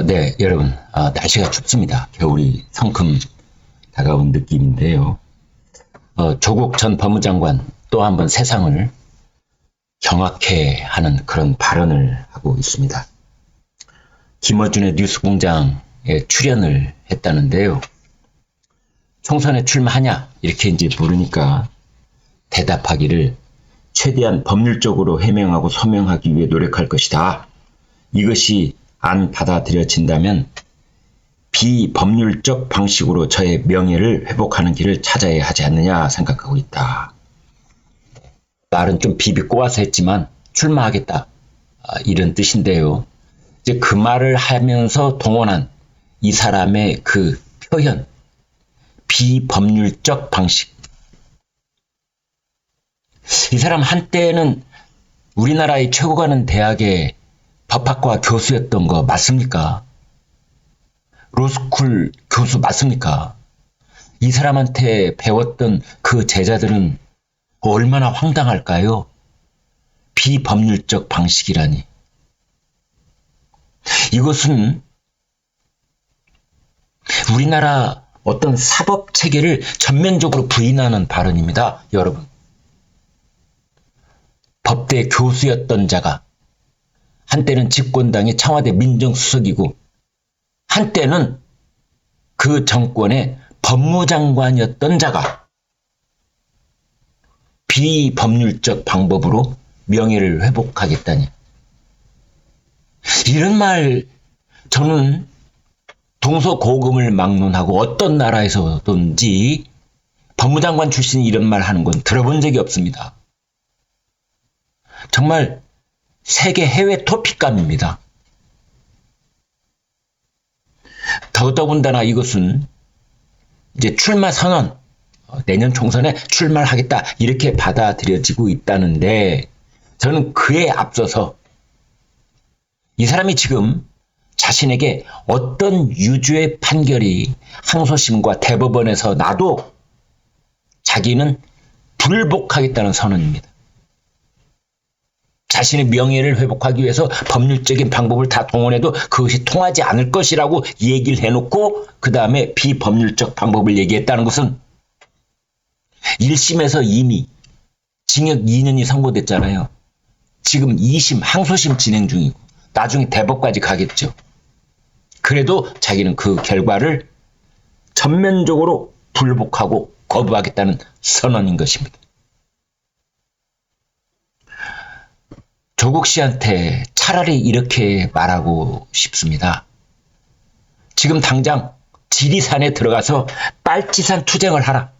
네, 여러분, 날씨가 춥습니다. 겨울이 성큼 다가온 느낌인데요. 조국 전 법무장관 또 한번 세상을 경악해 하는 그런 발언을 하고 있습니다. 김어준의 뉴스공장에 출연을 했다는데요. 총선에 출마하냐? 이렇게 이제 물으니까 대답하기를 최대한 법률적으로 해명하고 소명하기 위해 노력할 것이다. 이것이 안 받아들여진다면 비법률적 방식으로 저의 명예를 회복하는 길을 찾아야 하지 않느냐 생각하고 있다. 말은 좀 비비 꼬아서 했지만 출마하겠다, 이런 뜻인데요. 이제 그 말을 하면서 동원한 이 사람의 그 표현, 비법률적 방식. 이 사람 한때는 우리나라의 최고 가는 대학의 법학과 교수였던 거 맞습니까? 로스쿨 교수 맞습니까? 이 사람한테 배웠던 그 제자들은 얼마나 황당할까요? 비법률적 방식이라니. 이것은 우리나라 어떤 사법 체계를 전면적으로 부인하는 발언입니다, 여러분. 법대 교수였던 자가 한때는 집권당의 청와대 민정수석이고 한때는 그 정권의 법무장관이었던 자가 비법률적 방법으로 명예를 회복하겠다니. 이런 말 저는 동서고금을 막론하고 어떤 나라에서든지 법무장관 출신이 이런 말 하는 건 들어본 적이 없습니다. 정말 세계 해외 토픽감입니다. 더더군다나 이것은 이제 출마 선언, 내년 총선에 출마를 하겠다, 이렇게 받아들여지고 있다는데, 저는 그에 앞서서 이 사람이 지금 자신에게 어떤 유죄의 판결이 항소심과 대법원에서 나도 자기는 불복하겠다는 선언입니다. 자신의 명예를 회복하기 위해서 법률적인 방법을 다 동원해도 그것이 통하지 않을 것이라고 얘기를 해놓고 그 다음에 비법률적 방법을 얘기했다는 것은 1심에서 이미 징역 2년이 선고됐잖아요. 지금 2심 항소심 진행 중이고 나중에 대법까지 가겠죠. 그래도 자기는 그 결과를 전면적으로 불복하고 거부하겠다는 선언인 것입니다. 조국 씨한테 차라리 이렇게 말하고 싶습니다. 지금 당장 지리산에 들어가서 빨치산 투쟁을 하라.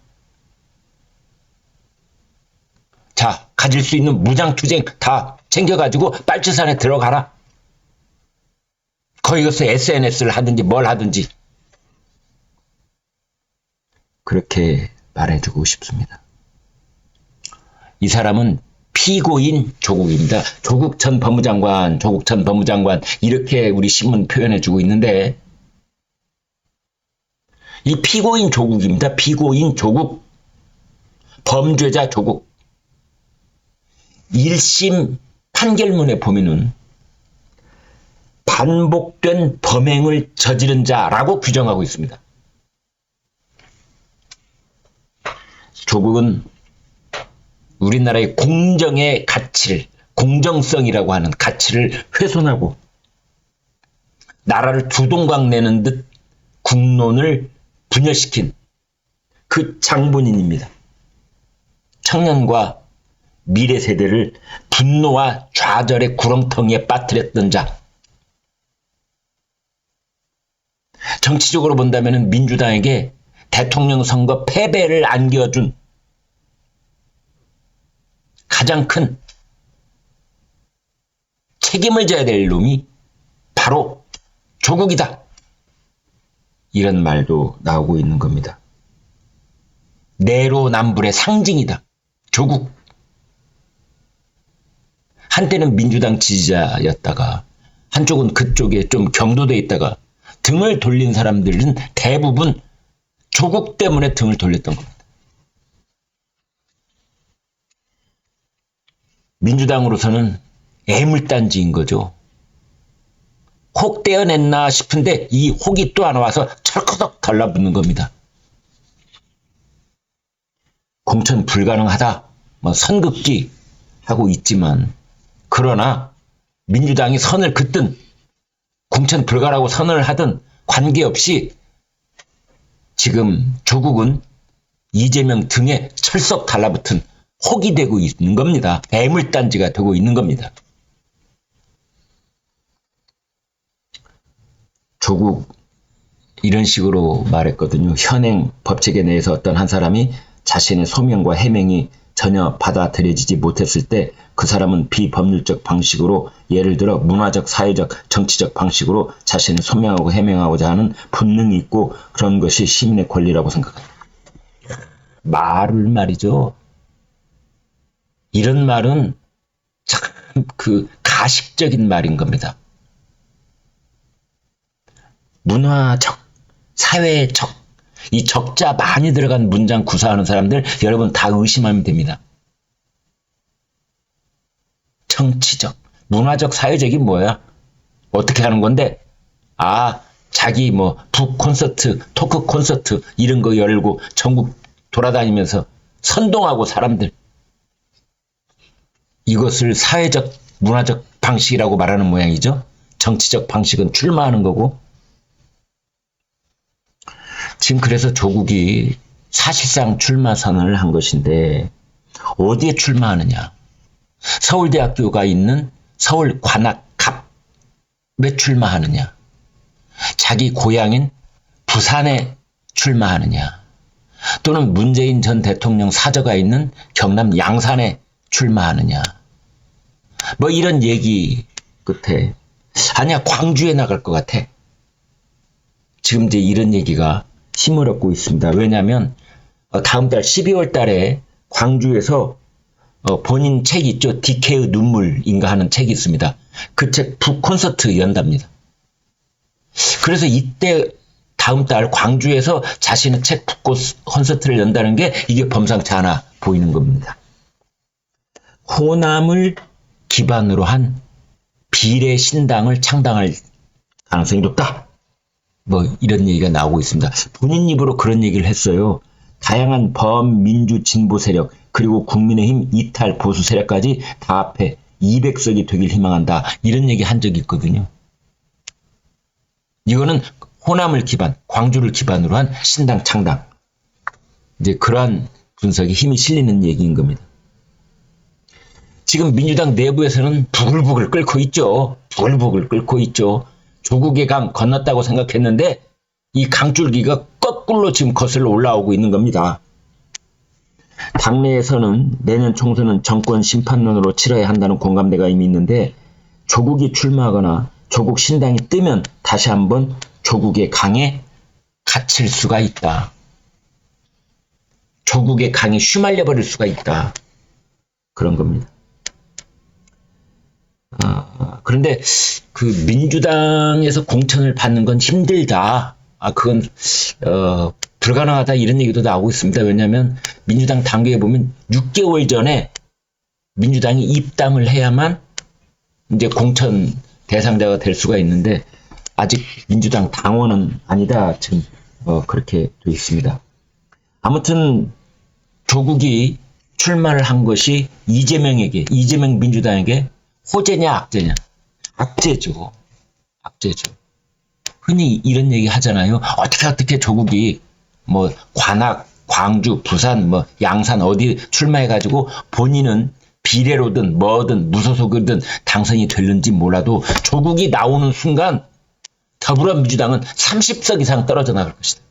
자, 가질 수 있는 무장투쟁 다 챙겨가지고 빨치산에 들어가라. 거기 가서 SNS를 하든지 뭘 하든지. 그렇게 말해주고 싶습니다. 이 사람은 피고인 조국입니다. 조국 전 법무장관, 조국 전 법무장관, 이렇게 우리 신문 표현해주고 있는데, 이 피고인 조국입니다. 피고인 조국, 범죄자 조국. 1심 판결문에 보면은 반복된 범행을 저지른 자라고 규정하고 있습니다. 조국은 우리나라의 공정의 가치를, 공정성이라고 하는 가치를 훼손하고 나라를 두동강 내는 듯 국론을 분열시킨 그 장본인입니다. 청년과 미래 세대를 분노와 좌절의 구렁텅이에 빠뜨렸던 자. 정치적으로 본다면 민주당에게 대통령 선거 패배를 안겨준 가장 큰 책임을 져야 될 놈이 바로 조국이다. 이런 말도 나오고 있는 겁니다. 내로남불의 상징이다. 조국. 한때는 민주당 지지자였다가 한쪽은 그쪽에 좀 경도돼 있다가 등을 돌린 사람들은 대부분 조국 때문에 등을 돌렸던 겁니다. 민주당으로서는 애물단지인 거죠. 혹 떼어냈나 싶은데 이 혹이 또 하나 와서 철커덕 달라붙는 겁니다. 공천 불가능하다, 뭐 선긋기 하고 있지만, 그러나 민주당이 선을 긋든 공천 불가라고 선언을 하든 관계없이 지금 조국은 이재명 등에 철썩 달라붙은 혹이 되고 있는 겁니다. 애물단지가 되고 있는 겁니다. 조국 이런 식으로 말했거든요. 현행 법체계 내에서 어떤 한 사람이 자신의 소명과 해명이 전혀 받아들여지지 못했을 때 그 사람은 비법률적 방식으로, 예를 들어 문화적, 사회적, 정치적 방식으로 자신을 소명하고 해명하고자 하는 본능이 있고, 그런 것이 시민의 권리라고 생각합니다. 말을 말이죠. 이런 말은 참 가식적인 말인 겁니다. 문화적, 사회적, 이 적자 많이 들어간 문장 구사하는 사람들 여러분 다 의심하면 됩니다. 정치적, 문화적, 사회적이 뭐야? 어떻게 하는 건데? 자기 북 콘서트, 토크 콘서트 이런 거 열고 전국 돌아다니면서 선동하고 사람들. 이것을 사회적, 문화적 방식이라고 말하는 모양이죠. 정치적 방식은 출마하는 거고. 지금 그래서 조국이 사실상 출마 선언을 한 것인데, 어디에 출마하느냐? 서울대학교가 있는 서울 관악갑에 출마하느냐? 자기 고향인 부산에 출마하느냐? 또는 문재인 전 대통령 사저가 있는 경남 양산에 출마하느냐? 뭐 이런 얘기 끝에, 아니야, 광주에 나갈 것 같아. 지금 이제 이런 얘기가 힘을 얻고 있습니다. 왜냐하면 다음 달 12월 달에 광주에서 본인 책 있죠. 디케의 눈물인가 하는 책이 있습니다. 그 책 북콘서트 연답니다. 그래서 이때 다음 달 광주에서 자신의 책 북콘서트를 연다는 게 이게 범상치 않아 보이는 겁니다. 호남을 기반으로 한 비례 신당을 창당할 가능성이 높다. 뭐 이런 얘기가 나오고 있습니다. 본인 입으로 그런 얘기를 했어요. 다양한 범민주 진보 세력 그리고 국민의힘 이탈 보수 세력까지 다 합해 200석이 되길 희망한다. 이런 얘기 한 적이 있거든요. 이거는 호남을 기반, 광주를 기반으로 한 신당 창당. 이제 그러한 분석에 힘이 실리는 얘기인 겁니다. 지금 민주당 내부에서는 부글부글 끓고 있죠. 부글부글 끓고 있죠. 조국의 강 건넜다고 생각했는데 이 강줄기가 거꾸로 지금 거슬러 올라오고 있는 겁니다. 당내에서는 내년 총선은 정권 심판론으로 치러야 한다는 공감대가 이미 있는데, 조국이 출마하거나 조국 신당이 뜨면 다시 한번 조국의 강에 갇힐 수가 있다. 조국의 강에 휘말려 버릴 수가 있다. 그런 겁니다. 그런데 그 민주당에서 공천을 받는 건 힘들다. 그건 불가능하다 이런 얘기도 나오고 있습니다. 왜냐하면 민주당 당규에 보면 6개월 전에 민주당이 입당을 해야만 이제 공천 대상자가 될 수가 있는데, 아직 민주당 당원은 아니다. 지금 그렇게 돼 있습니다. 아무튼 조국이 출마를 한 것이 이재명 민주당에게 호재냐 악재냐? 악재죠. 악재죠. 흔히 이런 얘기 하잖아요. 어떻게 조국이 관악, 광주, 부산, 양산 어디 출마해가지고 본인은 비례로든 뭐든 무소속이든 당선이 될는지 몰라도 조국이 나오는 순간 더불어민주당은 30석 이상 떨어져 나갈 것이다.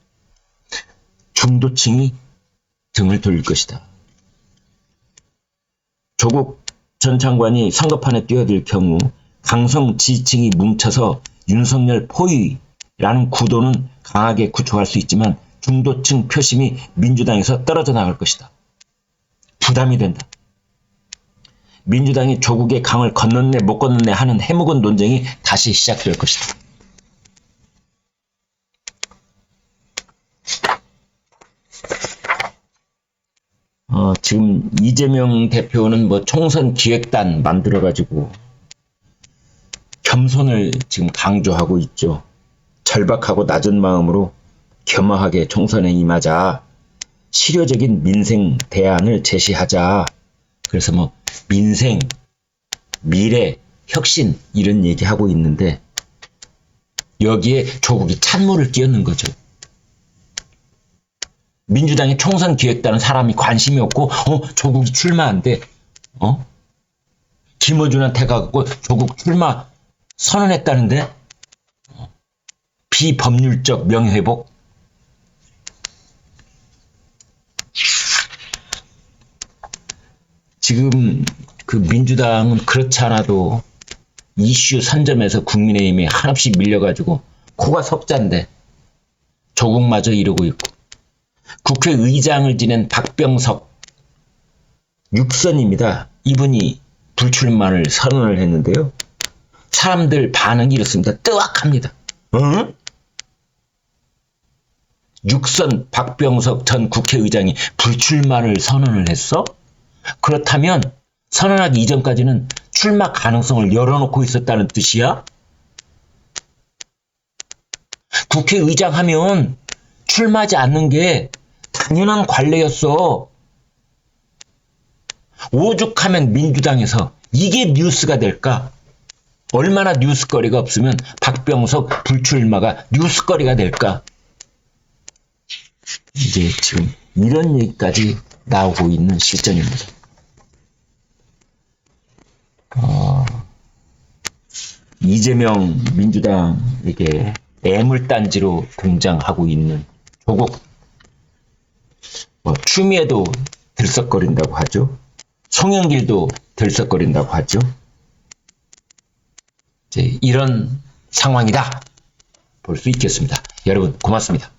중도층이 등을 돌릴 것이다. 조국 전 장관이 선거판에 뛰어들 경우 강성 지지층이 뭉쳐서 윤석열 포위라는 구도는 강하게 구축할 수 있지만 중도층 표심이 민주당에서 떨어져 나갈 것이다. 부담이 된다. 민주당이 조국의 강을 건넜네 못 건넜네 하는 해묵은 논쟁이 다시 시작될 것이다. 지금 이재명 대표는 총선 기획단 만들어가지고 겸손을 지금 강조하고 있죠. 절박하고 낮은 마음으로 겸허하게 총선에 임하자. 실효적인 민생 대안을 제시하자. 그래서 뭐 민생, 미래, 혁신 이런 얘기하고 있는데 여기에 조국이 찬물을 끼얹는 거죠. 민주당의 총선 기획단은 사람이 관심이 없고 조국이 출마한대. 김어준한테 가고 조국 출마 선언했다는데 비법률적 명예회복. 지금 그 민주당은 그렇지 않아도 이슈 선점에서 국민의힘이 한없이 밀려가지고 코가 석잔데 조국마저 이러고 있고 국회의장을 지낸 박병석 6선입니다. 이분이 불출마를 선언을 했는데요. 사람들 반응이 이렇습니다. 뜨악합니다. 6선 박병석 전 국회의장이 불출마를 선언을 했어? 그렇다면 선언하기 이전까지는 출마 가능성을 열어놓고 있었다는 뜻이야? 국회의장 하면 출마하지 않는 게 당연한 관례였어. 오죽하면 민주당에서 이게 뉴스가 될까? 얼마나 뉴스거리가 없으면 박병석 불출마가 뉴스거리가 될까? 이제 지금 이런 얘기까지 나오고 있는 시점입니다. 이재명 민주당에게 애물단지로 등장하고 있는 조국. 추미애도 들썩거린다고 하죠. 송영길도 들썩거린다고 하죠. 이제 이런 상황이다 볼 수 있겠습니다. 여러분 고맙습니다.